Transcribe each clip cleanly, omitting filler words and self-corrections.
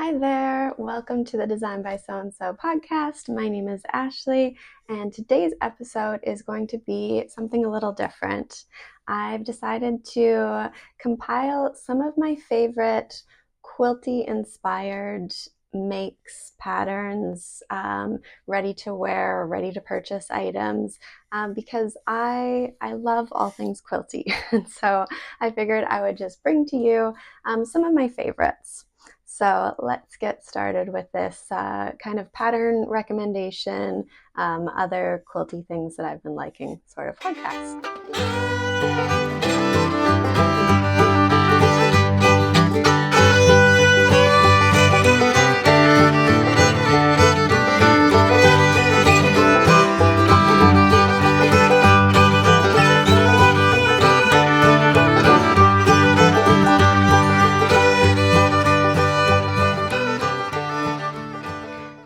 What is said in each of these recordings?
Hi there, welcome to the Design by Sew and Sew podcast. My name is Ashley, and today's episode is going to be something a little different. I've decided to compile some of my favorite quilty-inspired makes, patterns, ready to wear, ready to purchase items, because I love all things quilty. And so I figured I would just bring to you some of my favorites. So let's get started with this kind of pattern recommendation, other quilty things that I've been liking sort of podcast.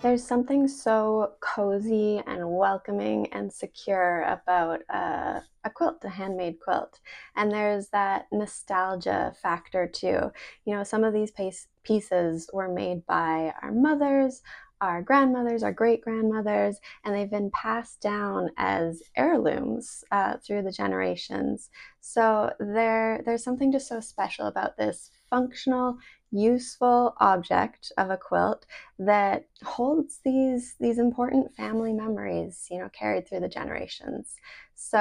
There's something so cozy and welcoming and secure about a quilt, a handmade quilt. And there's that nostalgia factor too. You know, some of these pieces were made by our mothers, our grandmothers, our great-grandmothers, and they've been passed down as heirlooms through the generations. So there's something just so special about this functional, useful object of a quilt that holds these important family memories, you know, carried through the generations. So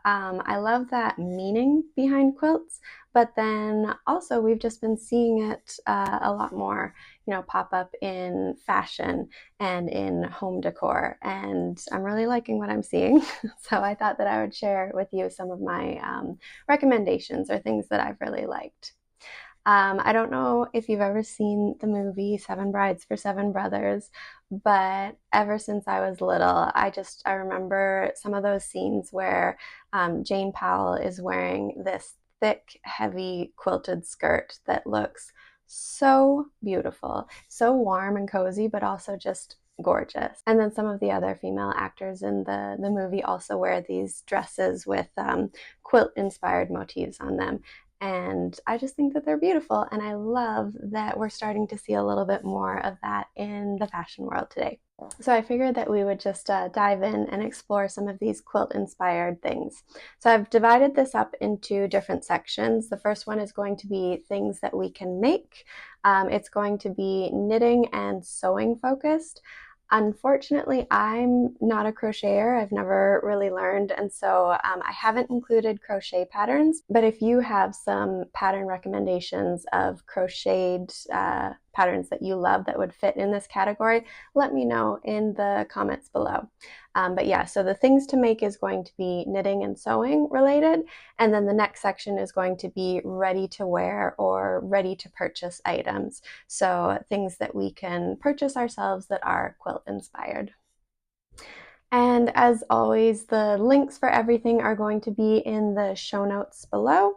I love that meaning behind quilts, but then also we've just been seeing it a lot more, you know, pop up in fashion and in home decor, and I'm really liking what I'm seeing. So I thought that I would share with you some of my recommendations or things that I've really liked. I don't know if you've ever seen the movie Seven Brides for Seven Brothers, but ever since I was little, I remember some of those scenes where Jane Powell is wearing this thick, heavy quilted skirt that looks so beautiful, so warm and cozy, but also just gorgeous. And then some of the other female actors in the movie also wear these dresses with quilt-inspired motifs on them. And I just think that they're beautiful, and I love that we're starting to see a little bit more of that in the fashion world today. So I figured that we would just dive in and explore some of these quilt-inspired things. So I've divided this up into different sections. The first one is going to be things that we can make. It's going to be knitting and sewing focused. Unfortunately, I'm not a crocheter. I've never really learned, and so I haven't included crochet patterns. But if you have some pattern recommendations of crocheted patterns that you love that would fit in this category, let me know in the comments below. But yeah, so the things to make is going to be knitting and sewing related, and then the next section is going to be ready to wear or ready to purchase items. So things that we can purchase ourselves that are quilt inspired. And as always, the links for everything are going to be in the show notes below.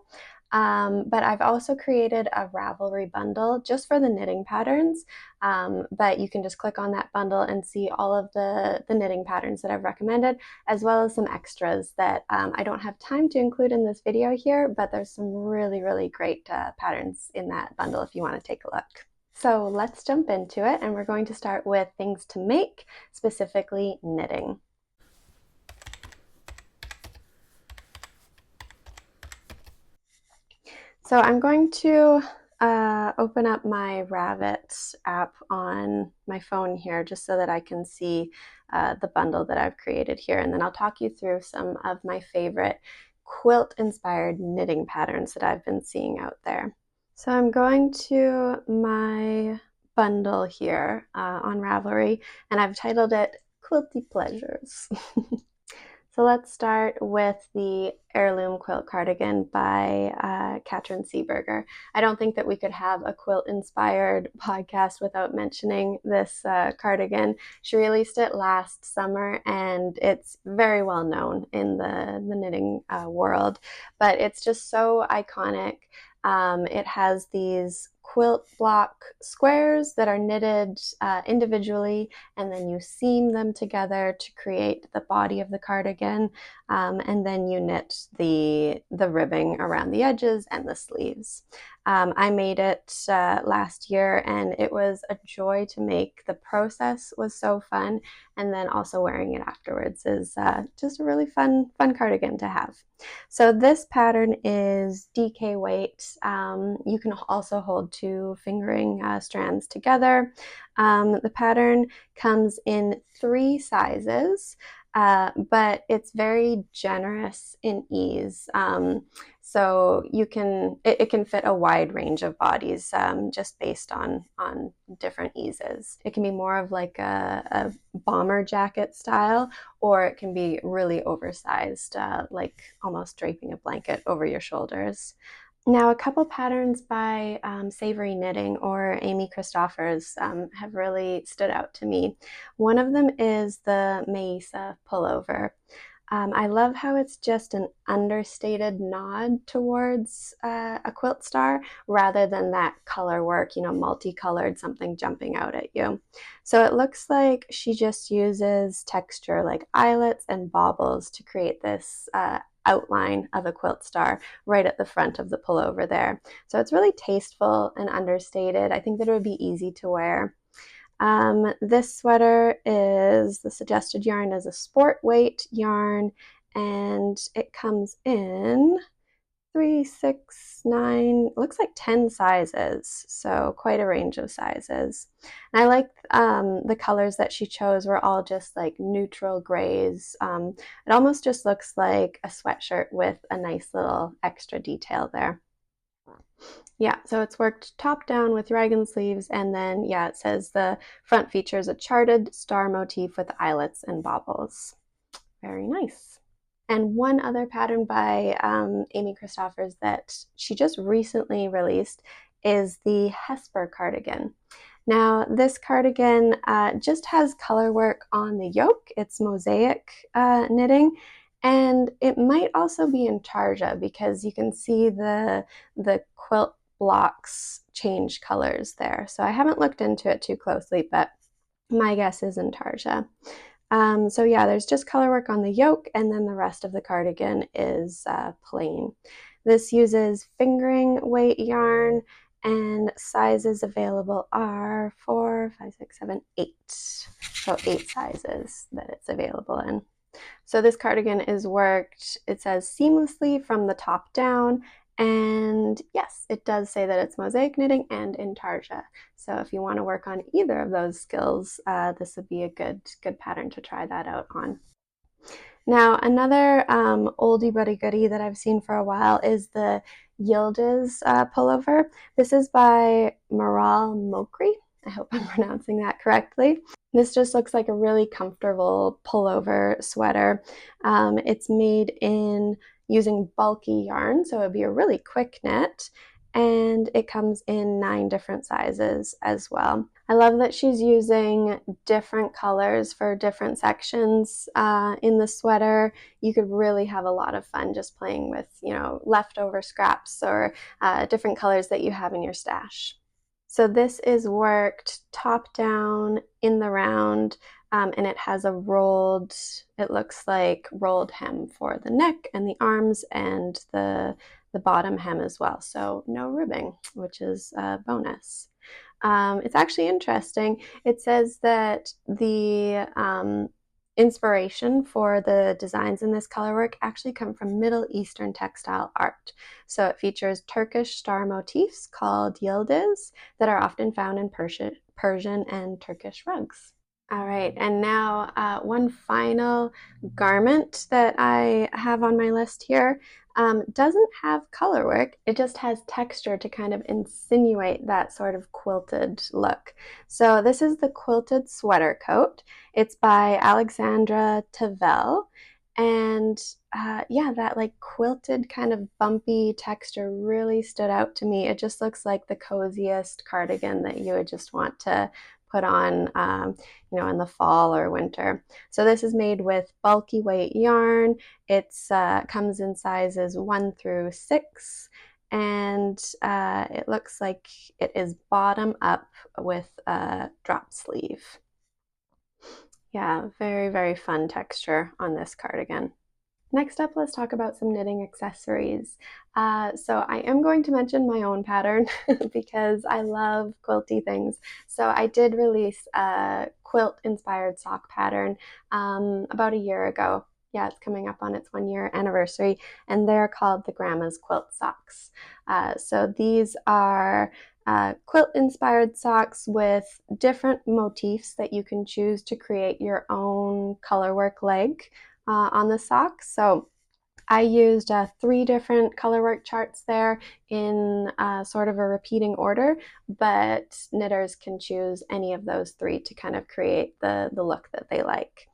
But I've also created a Ravelry bundle just for the knitting patterns. But you can just click on that bundle and see all of the knitting patterns that I've recommended, as well as some extras that I don't have time to include in this video here, but there's some really, really great patterns in that bundle if you want to take a look. So let's jump into it, and we're going to start with things to make, specifically knitting. So I'm going to open up my RAV app on my phone here just so that I can see the bundle that I've created here, and then I'll talk you through some of my favorite quilt-inspired knitting patterns that I've been seeing out there. So I'm going to my bundle here on Ravelry, and I've titled it Quilty Pleasures. So let's start with the Heirloom Quilt Cardigan by Katrin Seeberger. I don't think that we could have a quilt-inspired podcast without mentioning this cardigan. She released it last summer, and it's very well known in the knitting world, but it's just so iconic. It has these quilt block squares that are knitted individually, and then you seam them together to create the body of the cardigan, and then you knit the ribbing around the edges and the sleeves. I made it last year, and it was a joy to make. The process was so fun, and then also wearing it afterwards is just a really fun cardigan to have. So this pattern is DK weight. You can also hold two fingering strands together. The pattern comes in 3 sizes, but it's very generous in ease. So you can it can fit a wide range of bodies, just based on different eases. It can be more of like a bomber jacket style, or it can be really oversized, like almost draping a blanket over your shoulders. Now, a couple patterns by Savory Knitting or Amy Christoffers have really stood out to me. One of them is the Yiis Pullover. I love how it's just an understated nod towards a quilt star rather than that color work, multicolored something jumping out at you. So it looks like she just uses texture like eyelets and baubles to create this outline of a quilt star right at the front of the pullover there. So it's really tasteful and understated. I think that it would be easy to wear. This sweater the suggested yarn is a sport weight yarn, and it comes in 3, 6, 9, looks like 10 sizes, so quite a range of sizes. And I like the colors that she chose were all just like neutral grays. It almost just looks like a sweatshirt with a nice little extra detail there. Yeah, so it's worked top down with raglan sleeves, and then, yeah, it says the front features a charted star motif with eyelets and baubles. Very nice. And one other pattern by Amy Christoffers that she just recently released is the Hesper Cardigan. Now, this cardigan just has color work on the yoke. It's mosaic knitting, and it might also be intarsia because you can see the quilt blocks change colors there. So I haven't looked into it too closely, but my guess is intarsia. So yeah, there's just color work on the yoke, and then the rest of the cardigan is plain. This uses fingering weight yarn, and sizes available are 4, 5, 6, 7, 8. So 8 sizes that it's available in. So this cardigan is worked, it says seamlessly from the top down, and yes, it does say that it's mosaic knitting and intarsia. So if you want to work on either of those skills, this would be a good pattern to try that out on. Now, another oldie but a goodie that I've seen for a while is the Yiis Pullover. This is by Maral Mokri. I hope I'm pronouncing that correctly. This just looks like a really comfortable pullover sweater. It's made in using bulky yarn, so it would be a really quick knit, and it comes in 9 different sizes as well. I love that she's using different colors for different sections in the sweater. You could really have a lot of fun just playing with, leftover scraps or different colors that you have in your stash. So this is worked top down in the round, and it has it looks like rolled hem for the neck and the arms and the bottom hem as well. So no ribbing, which is a bonus. It's actually interesting. It says that the inspiration for the designs in this colorwork actually come from Middle Eastern textile art. So it features Turkish star motifs called yildiz that are often found in Persian and Turkish rugs. All right, and now one final garment that I have on my list here doesn't have color work, it just has texture to kind of insinuate that sort of quilted look. So this is the Quilted Sweater Coat. It's by Alexandra Tavel, and yeah, that like quilted kind of bumpy texture really stood out to me. It just looks like the coziest cardigan that you would just want to put on, in the fall or winter. So this is made with bulky weight yarn. It's comes in sizes 1 through 6, and it looks like it is bottom up with a drop sleeve. Yeah, very, very fun texture on this cardigan. Next up, let's talk about some knitting accessories. So I am going to mention my own pattern because I love quilty things. So I did release a quilt-inspired sock pattern about a year ago. Yeah, it's coming up on its 1-year anniversary, and they're called the Grandma's Quilt Socks. So these are quilt-inspired socks with different motifs that you can choose to create your own colorwork leg on the socks. So I used 3 different colorwork charts there in sort of a repeating order, but knitters can choose any of those 3 to kind of create the look that they like.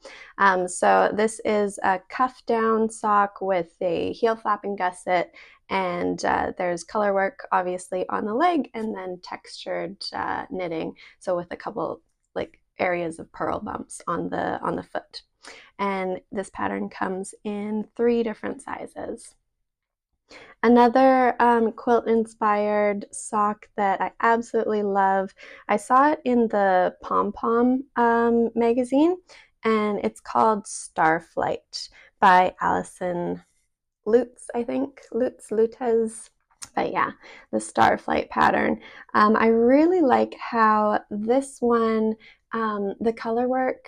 So this is a cuff down sock with a heel flap and gusset, and there's colorwork obviously on the leg, and then textured knitting, so with a couple like areas of purl bumps on the foot. And this pattern comes in 3 different sizes. Another quilt-inspired sock that I absolutely love, I saw it in the Pom Pom magazine, and it's called Starflight by Allison Lutz, I think. Lutez. But yeah, the Starflight pattern. I really like how this one, the colorwork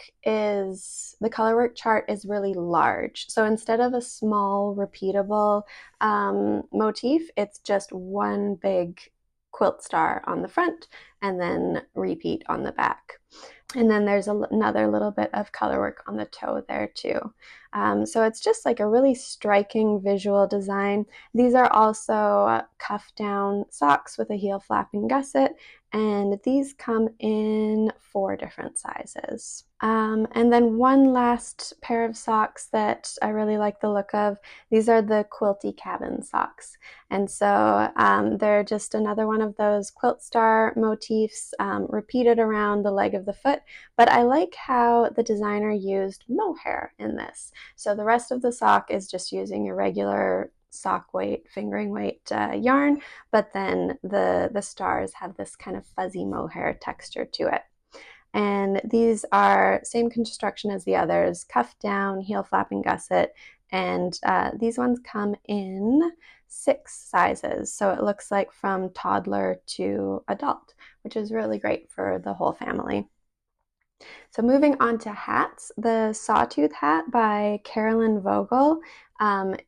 chart is really large. So instead of a small repeatable motif, it's just one big quilt star on the front and then repeat on the back. And then there's another little bit of colorwork on the toe there too. So it's just like a really striking visual design. These are also cuff down socks with a heel flap and gusset, and these come in 4 different sizes. And then one last pair of socks that I really like the look of. These are the Quilty Cabin socks. And so they're just another one of those quilt star motifs repeated around the leg of the foot. But I like how the designer used mohair in this. So the rest of the sock is just using your regular sock weight, fingering weight yarn, but then the stars have this kind of fuzzy mohair texture to it. And these are same construction as the others, cuff down, heel flap and gusset, and these ones come in 6 sizes. So it looks like from toddler to adult, which is really great for the whole family. So moving on to hats, the Sawtooth Hat by Carolyn Vogel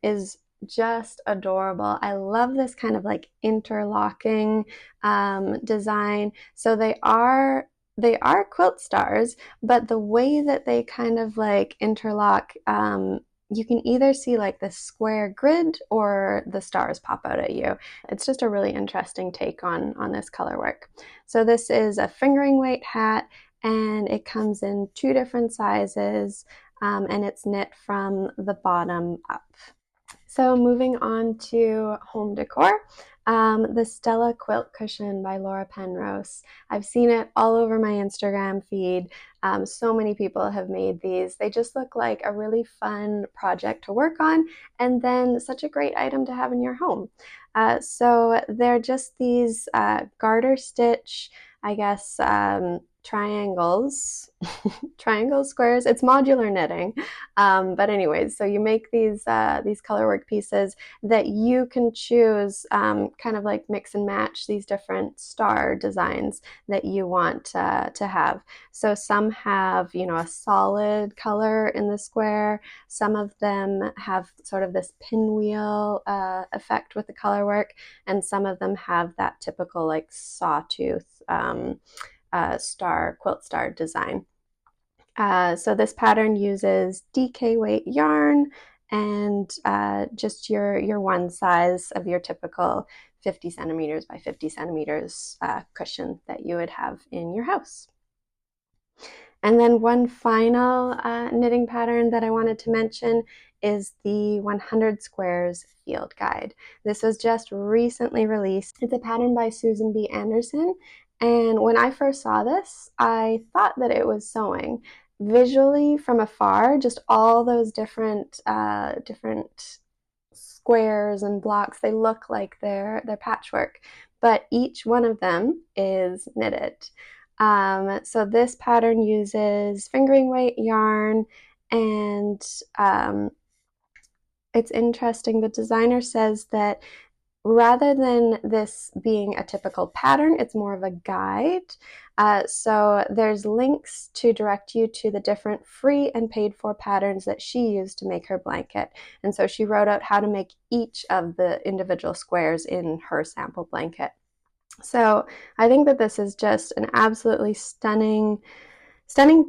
is just adorable. I love this kind of like interlocking design. So they are quilt stars, but the way that they kind of like interlock, you can either see like the square grid or the stars pop out at you. It's just a really interesting take on this color work. So this is a fingering weight hat, and it comes in 2 different sizes, and it's knit from the bottom up. So moving on to home decor, the Stella quilt cushion by Laura Penrose. I've seen it all over my Instagram feed. So many people have made these. They just look like a really fun project to work on, and then such a great item to have in your home. So they're just these garter stitch, I guess, triangles, triangle squares. It's modular knitting, but anyways, so you make these colorwork pieces that you can choose, kind of like mix and match these different star designs that you want to have. So some have, you know, a solid color in the square. Some of them have sort of this pinwheel effect with the colorwork, and some of them have that typical like sawtooth quilt star design. So this pattern uses DK weight yarn and just your one size of your typical 50 centimeters by 50 centimeters cushion that you would have in your house. And then one final knitting pattern that I wanted to mention is the 100 Squares Field Guide. This was just recently released. It's a pattern by Susan B. Anderson, and when I first saw this, I thought that it was sewing. Visually from afar, just all those different squares and blocks. They look like they're patchwork, but each one of them is knitted. So this pattern uses fingering weight yarn, and it's interesting. The designer says that rather than this being a typical pattern, it's more of a guide. So there's links to direct you to the different free and paid for patterns that she used to make her blanket. And so she wrote out how to make each of the individual squares in her sample blanket. So I think that this is just an absolutely stunning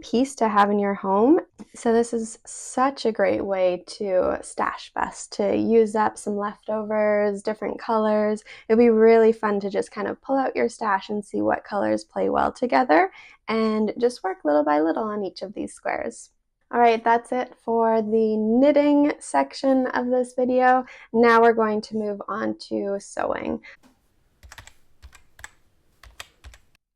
piece to have in your home. So this is such a great way to stash best, to use up some leftovers, different colors. It'd be really fun to just kind of pull out your stash and see what colors play well together and just work little by little on each of these squares. All right, that's it for the knitting section of this video. Now we're going to move on to sewing.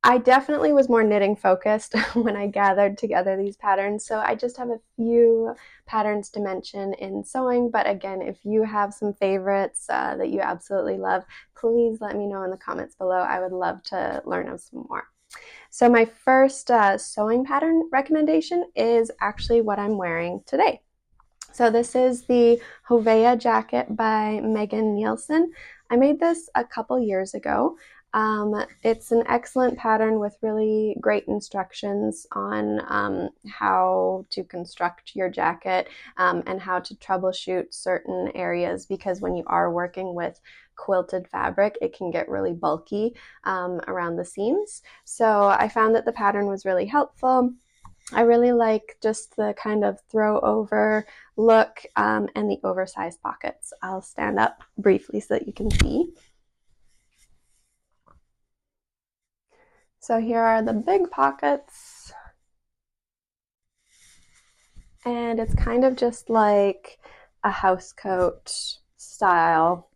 I definitely was more knitting focused when I gathered together these patterns, so I just have a few patterns to mention in sewing, but again, if you have some favorites that you absolutely love, please let me know in the comments below. I would love to learn of some more. So my first sewing pattern recommendation is actually what I'm wearing today. So this is the Hovea Jacket by Megan Nielsen. I made this a couple years ago. It's an excellent pattern with really great instructions on how to construct your jacket and how to troubleshoot certain areas, because when you are working with quilted fabric, it can get really bulky around the seams. So I found that the pattern was really helpful. I really like just the kind of throw over look and the oversized pockets. I'll stand up briefly so that you can see. So here are the big pockets, and it's kind of just like a house coat style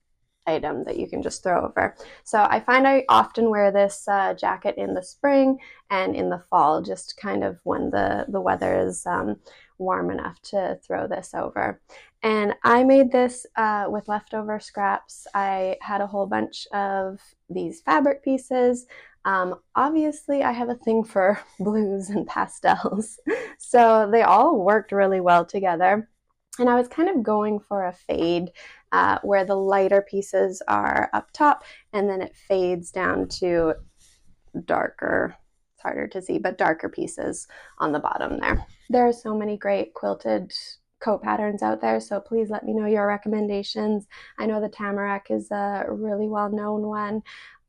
item that you can just throw over. So I find I often wear this jacket in the spring and in the fall, just kind of when the weather is warm enough to throw this over. And I made this with leftover scraps. I had a whole bunch of these fabric pieces. Obviously, I have a thing for blues and pastels, so they all worked really well together. And I was kind of going for a fade where the lighter pieces are up top and then it fades down to darker, it's harder to see, but darker pieces on the bottom there. There are so many great quilted coat patterns out there, so please let me know your recommendations. I know the Tamarack is a really well-known one.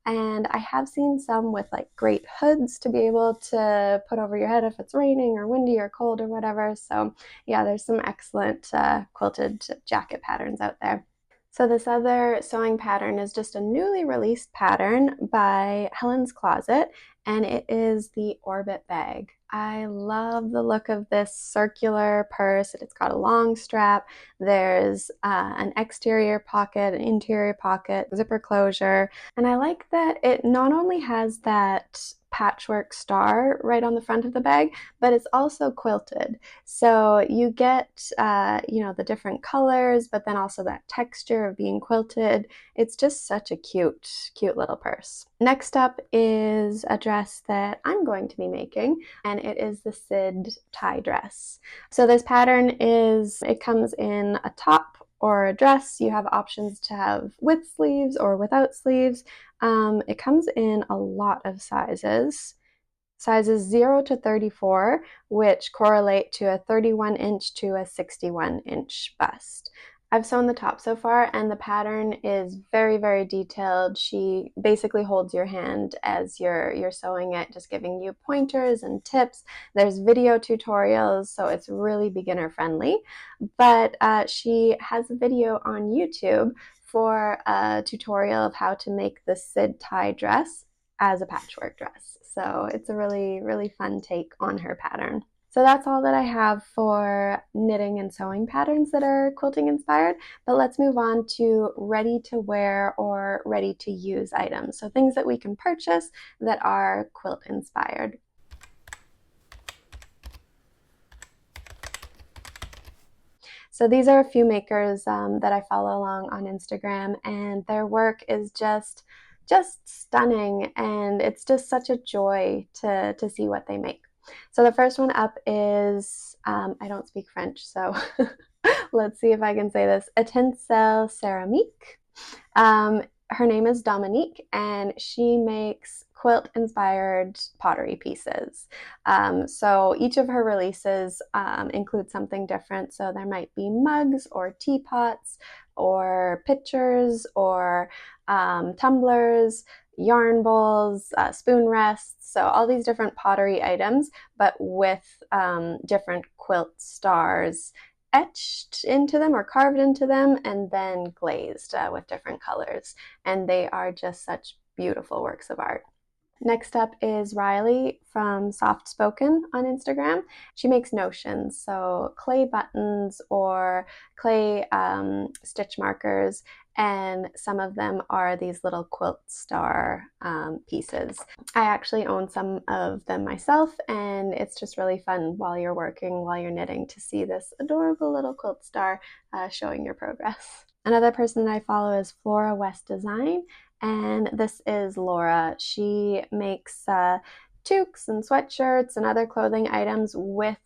And I have seen some with like great hoods to be able to put over your head if it's raining or windy or cold or whatever. So yeah, there's some excellent quilted jacket patterns out there. So this other sewing pattern is just a newly released pattern by Helen's Closet, and it is the Orbit bag. I love the look of this circular purse. It's got a long strap. There's an exterior pocket, an interior pocket, zipper closure. And I like that it not only has that patchwork star right on the front of the bag, but it's also quilted. So you get, the different colors, but then also that texture of being quilted. It's just such a cute, cute little purse. Next up is a dress that I'm going to be making, and it is the Syd Tie Dress. So this pattern it comes in a top or a dress. You have options to have with sleeves or without sleeves. It comes in a lot of sizes 0 to 34, which correlate to a 31-inch to a 61-inch bust. I've sewn the top so far, and the pattern is very, very detailed. She basically holds your hand as you're sewing it, just giving you pointers and tips. There's video tutorials, so it's really beginner friendly. But she has a video on YouTube for a tutorial of how to make the Syd Tie Dress as a patchwork dress. So it's a really, really fun take on her pattern. So that's all that I have for knitting and sewing patterns that are quilting inspired, but let's move on to ready to wear or ready to use items. So things that we can purchase that are quilt inspired. So these are a few makers that I follow along on Instagram, and their work is just stunning, and it's just such a joy to see what they make. So the first one up is, I don't speak French, so let's see if I can say this, Etincelle Ceramique. Her name is Dominique, and she makes quilt-inspired pottery pieces. So each of her releases include something different. So there might be mugs or teapots or pitchers or tumblers, yarn bowls, spoon rests, so all these different pottery items, but with different quilt stars etched into them or carved into them and then glazed with different colors. And they are just such beautiful works of art. Next up is Riley from Soft Spoken on Instagram. She makes notions, so clay buttons or clay stitch markers, and some of them are these little quilt star pieces. I actually own some of them myself, and it's just really fun while you're working, while you're knitting, to see this adorable little quilt star showing your progress. Another person that I follow is Flora West Design, and this is Laura. She makes toques and sweatshirts and other clothing items with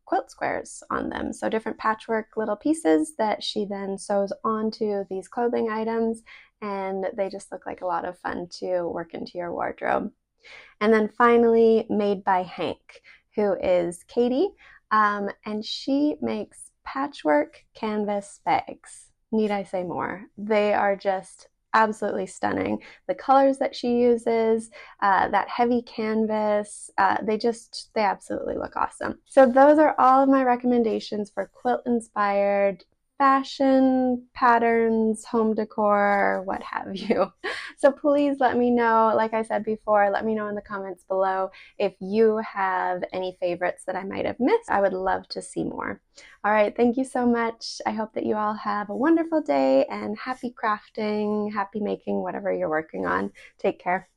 quilt squares on them. So different patchwork little pieces that she then sews onto these clothing items, and they just look like a lot of fun to work into your wardrobe. And then finally, Made by Hank, who is Katie, and she makes patchwork canvas bags. Need I say more? They are just absolutely stunning. The colors that she uses, that heavy canvas, they absolutely look awesome. So those are all of my recommendations for quilt-inspired fashion, patterns, home decor, what have you. So please let me know, like I said before, let me know in the comments below if you have any favorites that I might have missed. I would love to see more. All right, thank you so much. I hope that you all have a wonderful day, and happy crafting, happy making, whatever you're working on. Take care.